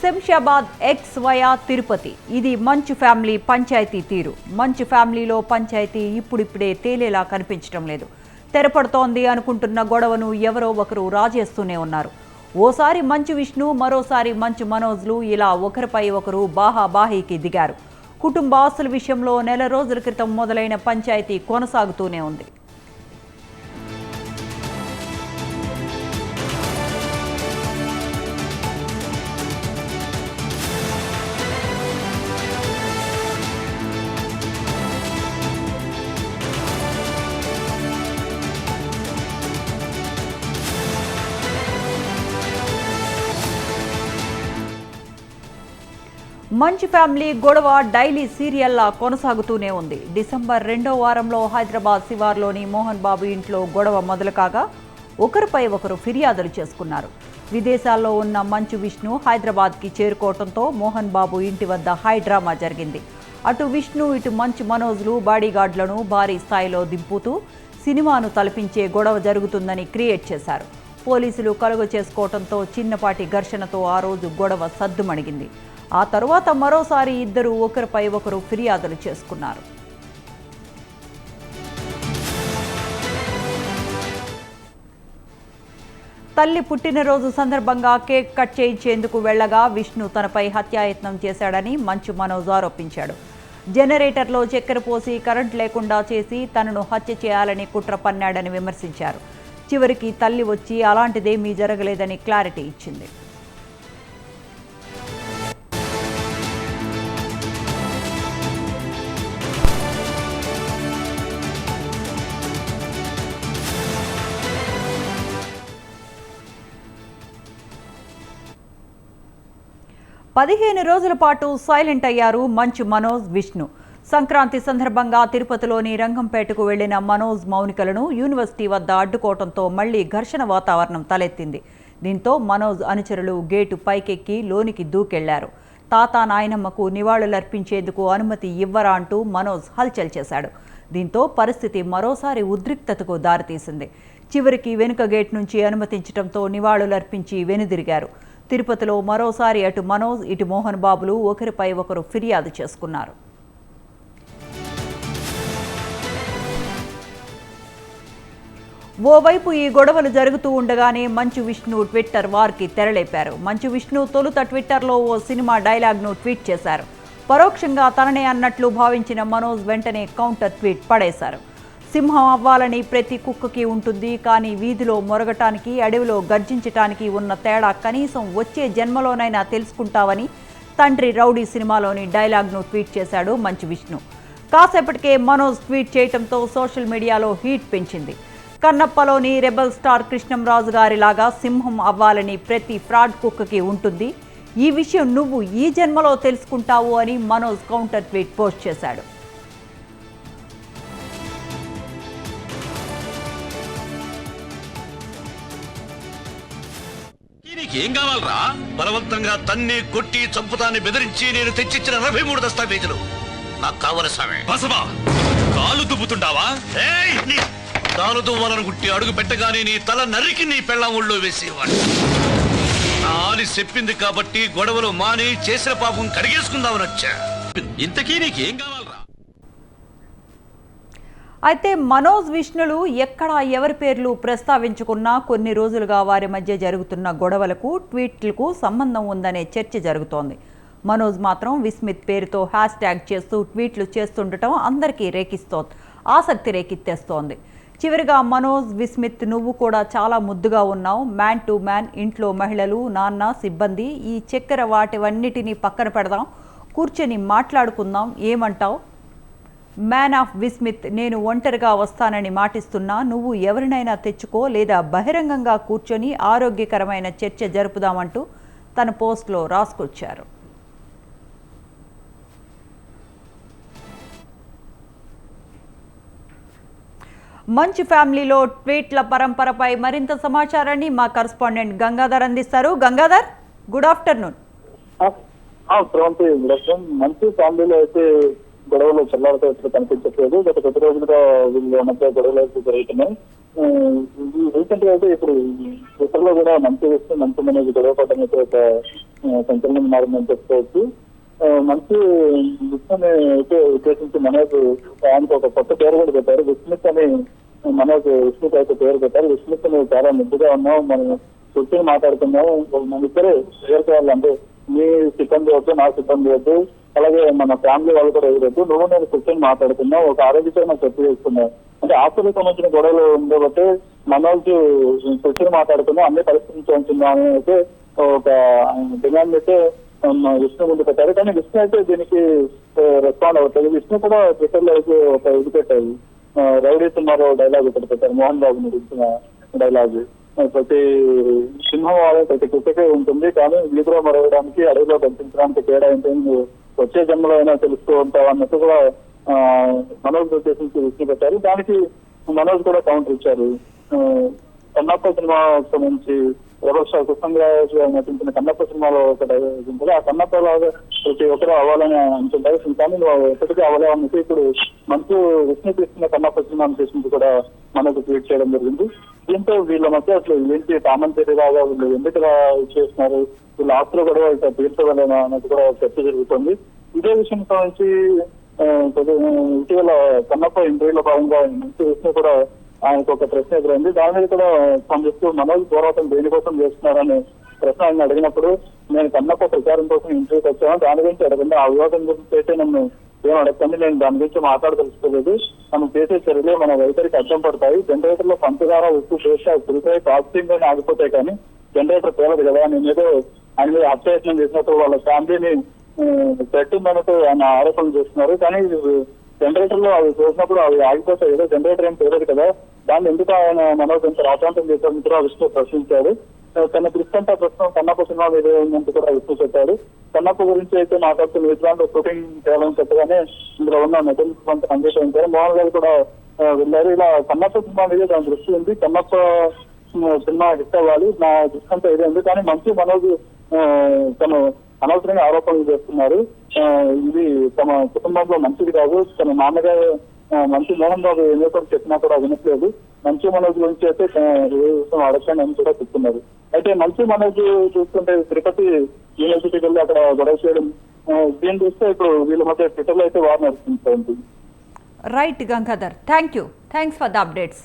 Shamshabad X via Tirupati ఇది మంచు family panchayat తీరు. మంచు ఫ్యామిలీలో పంచాయతీ ఇప్పుడిప్పుడే తేలేలా కనిపించడం లేదు. తెరపడుతోంది అనుకుంటున్న గొడవను ఎవరో ఒకరు రాజేస్తూనే ఉన్నారు. ఓసారి మంచు విష్ణు, మరోసారి మంచు మనోజ్లు ఇలా ఒకరిపై ఒకరు బాహాబాహీకి దిగారు. కుటుంబ ఆస్తుల విషయంలో నెల రోజుల క్రితం మొదలైన పంచాయతీ కొనసాగుతూనే ఉంది. మంచు ఫ్యామిలీ గొడవ డైలీ సీరియల్లా కొనసాగుతూనే ఉంది. డిసెంబర్ 2వ వారంలో హైదరాబాద్ శివార్లోని మోహన్ బాబు ఇంట్లో గొడవ మొదలు కాగా ఒకరిపై ఒకరు ఫిర్యాదులు చేసుకున్నారు. విదేశాల్లో ఉన్న మంచు విష్ణు హైదరాబాద్కి చేరుకోవడంతో మోహన్ బాబు ఇంటి వద్ద హై డ్రామా జరిగింది. అటు విష్ణు ఇటు మంచు మనోజ్లు బాడీగార్డులను భారీ స్థాయిలో దింపుతూ సినిమాను తలపించే గొడవ జరుగుతుందని క్రియేట్ చేశారు. పోలీసులు కలుగ చేసుకోవడంతో చిన్నపాటి ఘర్షణతో ఆ రోజు గొడవ సద్దుమణిగింది. ఆ తరువాత మరోసారి ఇద్దరు ఒకరిపై ఒకరు ఫిర్యాదులు చేసుకున్నారు. తల్లి పుట్టినరోజు సందర్భంగా కేక్ కట్ చేయించేందుకు వెళ్లగా విష్ణు తనపై హత్యాయత్నం చేశాడని మంచు మనోజ్ ఆరోపించాడు. జనరేటర్లో చక్కెర పోసి కరెంట్ లేకుండా చేసి తనను హత్య చేయాలని కుట్ర పన్నాడని విమర్శించారు. చివరికి తల్లి వచ్చి అలాంటిదేమీ జరగలేదని క్లారిటీ ఇచ్చింది. పదిహేను రోజుల పాటు సైలెంట్ అయ్యారు మంచు మనోజ్, విష్ణు. సంక్రాంతి సందర్భంగా తిరుపతిలోని రంగంపేటకు వెళ్లిన మనోజ్ మౌనికలను యూనివర్సిటీ వద్ద అడ్డుకోవడంతో మళ్లీ ఘర్షణ వాతావరణం తలెత్తింది. దీంతో మనోజ్ అనుచరులు గేటు పైకెక్కి లోనికి దూకెళ్లారు. తాత నాయనమ్మకు నివాళులర్పించేందుకు అనుమతి ఇవ్వరా అంటూ మనోజ్ హల్చల్ చేశాడు. దీంతో పరిస్థితి మరోసారి ఉద్రిక్తతకు దారితీసింది. చివరికి వెనుక గేట్ నుంచి అనుమతించడంతో నివాళులర్పించి వెనుదిరిగారు. తిరుపతిలో మరోసారి అటు మనోజ్ ఇటు మోహన్ బాబులు ఒకరిపై ఒకరు ఫిర్యాదు చేసుకున్నారు. ఓవైపు ఈ గొడవలు జరుగుతూ ఉండగానే మంచు విష్ణు ట్విట్టర్ వార్కి తెరలేపారు. మంచు విష్ణు తొలుత ట్విట్టర్లో ఓ సినిమా డైలాగ్ను ట్వీట్ చేశారు. పరోక్షంగా తననే అన్నట్లు భావించిన మనోజ్ వెంటనే కౌంటర్ ట్వీట్ పడేశారు. సింహం అవ్వాలని ప్రతి కుక్కకి ఉంటుంది, కానీ వీధిలో మొరగటానికి అడవిలో గర్జించటానికి ఉన్న తేడా కనీసం వచ్చే జన్మలోనైనా తెలుసుకుంటావని తండ్రి రౌడీ సినిమాలోని డైలాగ్ను ట్వీట్ చేశాడు మంచు విష్ణు. కాసేపటికే మనోజ్ ట్వీట్ చేయడంతో సోషల్ మీడియాలో హీట్ పెంచింది. కన్నప్పలోని రెబల్ స్టార్ కృష్ణంరాజు గారిలాగా సింహం అవ్వాలని ప్రతి ఫ్రాడ్ కుక్కకి ఉంటుంది, ఈ విషయం నువ్వు ఈ జన్మలో తెలుసుకుంటావు అని మనోజ్ కౌంటర్ ట్వీట్ పోస్ట్ చేశాడు. ఏం కావాలరా? బలవంతంగా తన్ని కొట్టి చంపుతాన్ని బెదిరించి నేను తెచ్చిచ్చిన 43 దస్తావేజులు నాకు కావలసామే. బసవా, కాలు దుబ్బుతుంటావా? కాలు దువ్వాలనుకుంటే అడుగు పెట్టగానే నీ తల నరికి నీ పెళ్ళాం ఒళ్ళో వేసేవాడు. నా ఆలి చెప్పింది కాబట్టి గొడవలు మాని చేసిన పాపం కడిగేసుకుందామని వచ్చా. ఇంతకీ నీకేం కావాలరా? అయితే మనోజ్ విష్ణులు ఎక్కడా ఎవరి పేర్లు ప్రస్తావించుకున్నా కొన్ని రోజులుగా వారి మధ్య జరుగుతున్న గొడవలకు ట్వీట్లకు సంబంధం ఉందనే చర్చ జరుగుతోంది. మనోజ్ మాత్రం విస్మిత్ పేరుతో హ్యాష్ ట్యాగ్ చేస్తూ ట్వీట్లు చేస్తుండటం అందరికీ ఆసక్తి రేకెత్తేస్తోంది. చివరిగా మనోజ్, విస్మిత్ నువ్వు కూడా చాలా ముద్దుగా ఉన్నావు, మ్యాన్ టు మ్యాన్, ఇంట్లో మహిళలు, నాన్న, సిబ్బంది, ఈ చక్కెర వాటివన్నిటినీ పక్కన పెడదాం, కూర్చొని మాట్లాడుకుందాం, ఏమంటావు? మ్యాన్ ఆఫ్ విస్మిత్, నేను ఒంటరిగా వస్తానని మాటిస్తున్నా, నువ్వు ఎవరినైనా తెచ్చుకో లేదా బహిరంగంగా కూర్చొని ఆరోగ్యకరమైన చర్చ జరుపుదామంటూ తన పోస్ట్లో రాసుకొచ్చారు. మంచు ఫ్యామిలీలో ట్వీట్ల పరంపరపై మరింత సమాచారాన్ని మా కరెస్పాండెంట్ గంగాధర్ అందిస్తారు. Gangadhar, good afternoon. మంచు ఫ్యామిలీలో అయితే గొడవలు చల్లారితో కనిపించట్లేదు. గత కొద్ది రోజులుగా వీళ్ళ మధ్య గొడవలు జరుగుతున్నాయి. రీసెంట్ గా అయితే ఇప్పుడు ట్విట్టర్ లో కూడా మంచి విషయం మంచి అనేది గొడవ పడడం అయితే ఒక సంచలనం మారిందని చెప్పుకోవచ్చు. మంచి విషయాన్ని అయితే ఉద్దేశించి మనోజ్ ఆయనకు ఒక కొత్త పేరు కూడా పెట్టారు. విస్మిత్ అని మనోజ్ విస్మిత్ అయితే పేరు పెట్టారు. విస్మిత్ నువ్వు చాలా ముద్దుగా ఉన్నావు, మనం కూర్చొని మాట్లాడుతున్నాము, మన ఇద్దరే చేరుకోవాలంటే నీ సిబ్బంది వద్దు, నా సిబ్బంది వద్దు, అలాగే మన ఫ్యామిలీ వాళ్ళు కూడా ఎదురొద్దు, నువ్వు నేను కూర్చొని మాట్లాడుతున్నావు, ఒక ఆరోగ్యకరమైన చర్చ చేసుకున్నావు అంటే ఆస్తులకు సంబంధించిన గొడవలు ఉండబట్టి మనోజ్ కూర్చొని మాట్లాడుతున్నాం, అన్ని పరిస్థితించుకుంటున్నాం అని అయితే ఒక డిమాండ్ అయితే విష్ణు ముందు పెట్టారు. కానీ విష్ణు అయితే దీనికి రెస్పాండ్ అవుతుంది. విష్ణు కూడా ట్విట్టర్ లో అయితే ఒక ఇది పెట్టారు, రౌడీ తుమ్మారో డైలాగ్ ఒకటి పెట్టారు, మోహన్ బాబు ఇచ్చిన డైలాగ్. ప్రతి సింహం వాళ్ళ ప్రతి కుక్కకే ఉంటుంది, కానీ వీధిలో మరవడానికి అడవిలో కనిపించడానికి తేడా ఏంటని వచ్చే జన్మలో అయినా తెలుస్తూ ఉంటావు అన్నట్టు కూడా మనోజ్ ఉద్దేశించి విష్ణు పెట్టారు. దానికి మనోజ్ కూడా కౌంటర్ ఇచ్చారు. కన్నప్ప సినిమాకు సంబంధించి రెబల్ స్టార్ కృష్ణరాజు నటించిన కన్నప్ప సినిమాలో ఒక డైలాగ్ ఉంటుంది, ఆ కన్నప్ప లాగా ప్రతి ఒక్కరు అవ్వాలని అంటుంటారు, కానీ నువ్వు ఎప్పటికీ అవ్వలేవన్నట్టు ఇప్పుడు మంచు విష్ణు తీసుకున్న కన్నప్ప సినిమాను తీసుకుంటూ కూడా మనకు ట్వీట్ చేయడం జరిగింది. దీంతో వీళ్ళ మధ్య అసలు ఏంటి కామన్ లాగా వీళ్ళు ఎందుకు ఇలా చేస్తున్నారు, వీళ్ళ ఆస్తులు కూడా ఇట్లా తీర్చగలనా అన్నది కూడా చర్చ జరుగుతుంది. ఇదే విషయం సంబంధించి ఇటీవల కన్నప్ప ఇంటర్వ్యూలో భాగంగా మంచు విష్ణు కూడా ఆయనకు ఒక ప్రశ్న ఎదురైంది. దాని మీద కూడా స్పందిస్తూ మనోజ్ పోరాటం దేనికోసం చేస్తున్నారని ప్రశ్న ఆయన అడిగినప్పుడు నేను కన్నప్ప ప్రచారం కోసం ఇంటర్వ్యూకి వచ్చాను, దాని గురించి అడగండి, ఆ వివాదం గురించి అయితే నన్ను ఏం అడగండి, నేను దాని గురించి మాట్లాడదలుచుకోలేదు, మనం చేసే చర్యలు మన వైఖరికి అడ్డం పడతాయి, జనరేటర్ లో పంచదార ఉప్పు చేస్తే అది పులిపోయి ప్రాసెసింగ్ లోనే ఆగిపోతాయి, కానీ జనరేటర్ పేలదు కదా, నేను ఏదో ఆయన మీద అత్యయత్నం చేసినప్పుడు వాళ్ళ ఫ్యామిలీని పెట్టిందన్నట్టు ఆయన ఆరోపణలు చేస్తున్నారు. కానీ జనరేటర్ లో అవి చూసినప్పుడు అవి ఆగిపోతాయి కదా, జనరేటర్ ఏం పేరదు కదా, దాన్ని ఎందుకు ఆయన మనోజ్ ఎంత రాతాంతం చేశారు మిత్ర విష్ణు ప్రశ్నించాడు. తన దృష్టంతా ప్రస్తుతం కన్నప్ప సినిమా మీద ఉందంటూ కూడా విష్ణు చెప్పాడు. కన్నప్ప గురించి అయితే మాట్లాడుతూ న్యూజిలాండ్ లో షూటింగ్ చేయాలని చెప్పగానే ఇందులో ఉన్న నటులు కొంత అంగీకరించారు. మోహన్ గారు కూడా వెళ్ళారు. ఇలా కన్నప్ప సినిమా మీద దాని దృష్టి ఉంది, కన్నప్ప సినిమా హిట్ అవ్వాలి, నా దృష్టంతా ఇదే ఉంది, కానీ మంచి మనోజ్ తను అనవసరంగా ఆరోపణలు చేస్తున్నారు, ఇది తమ కుటుంబంలో మంచిది కాదు, తన నాన్నగారు మంచి మోహన్ బాబు ఎన్నో చెప్పినా కూడా వినట్లేదు, మంచి మనోజ్ గురించి అయితే అడగండి అని కూడా చెప్తున్నారు. అయితే మంచి మనోజ్ చూస్తుంటే తిరుపతి యూనివర్సిటీకి వెళ్ళి అక్కడ గొడవ చేయడం, దీన్ని చూస్తే ఇప్పుడు వీళ్ళ మధ్య ట్విట్టర్ లో అయితే వారు నడుస్తుంది. Right Gangadhar, thanks for the updates.